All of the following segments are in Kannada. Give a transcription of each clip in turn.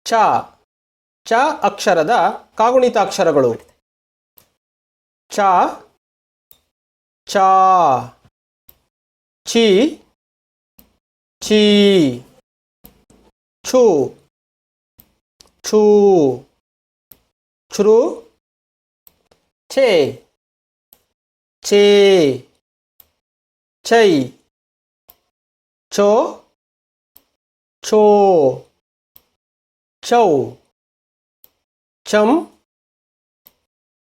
ಚ ಚ ಅಕ್ಷರದ ಕಾಗುಣಿತಾಕ್ಷರಗಳು. ಚ ಚ ಚಿ ಚಿ ಛು ಛೂ ಛೃ ಛೇ ಛೇ ಛೈ ಛೋ ಛೋ ಛೌ ಛಂ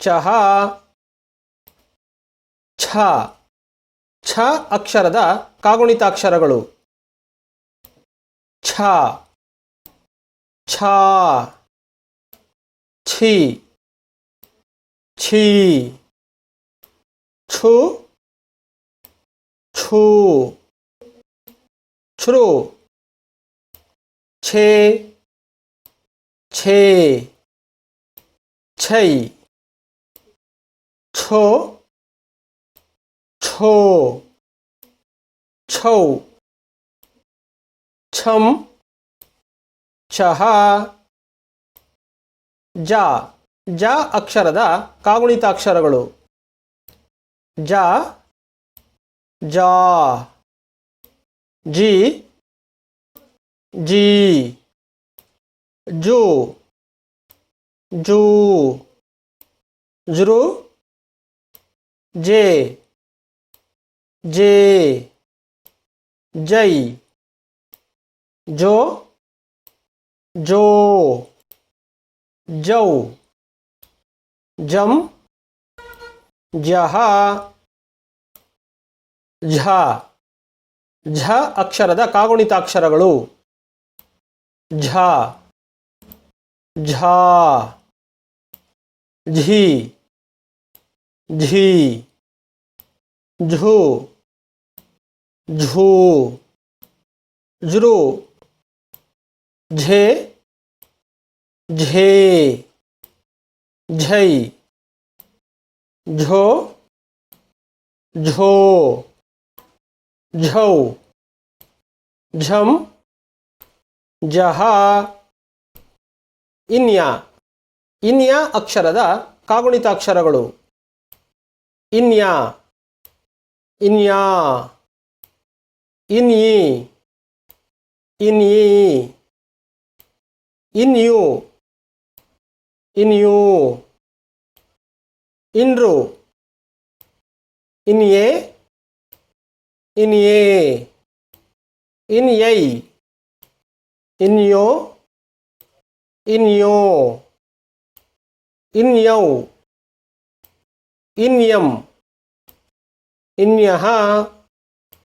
ಛಹ ಛ ಛ ಅಕ್ಷರದ ಕಾಗುಣಿತಾಕ್ಷರಗಳು. ಛ ಛ ಛಿ ಛಿ ಛು ಛೂ ಛೃ ಛೇ ಛೇ ಛೈ ಛೋ ಛೋ ಛೌ ಛಂ ಛಹ ಜ ಜ ಅಕ್ಷರದ ಕಾಗುಣಿತಾಕ್ಷರಗಳು. ಜ ಜಾ ಜಿ ಜಿ ಜು ಜೂ ಜೃ ಜೇ ಜೇ ಜೈ ಜೋ ಜೋ ಜೌ ಜಂ ಜಹ ಝ ಝ ಅಕ್ಷರದ ಕಾಗುಣಿತಾಕ್ಷರಗಳು. ಝ ಝಾ ಝಿ ಝಿ ಝು ಝೂ ಝೃ ಝೇ ಝೇ ಝೈ ಝೋ ಝೋ ಝೌ ಝಂ ಜಹ ಇನ್ಯ ಇನ್ಯ ಅಕ್ಷರದ ಕಾಗುಣಿತಾಕ್ಷರಗಳು. ಇನ್ಯ ಇನ್ಯಾ ಇನ್ಯಿ ಇನ್ಯಿ ಇನ್ಯು ಇನ್ಯೂ ಇನ್ರು ಇನ್ಯೆ ಇನ್ಯೇ ಇನ್ಯೈ ಇನ್ಯೋ ಇನ್ಯೋ ಇನ್ಯೌ ಇನ್ಯಂ ಇನ್ಯಃ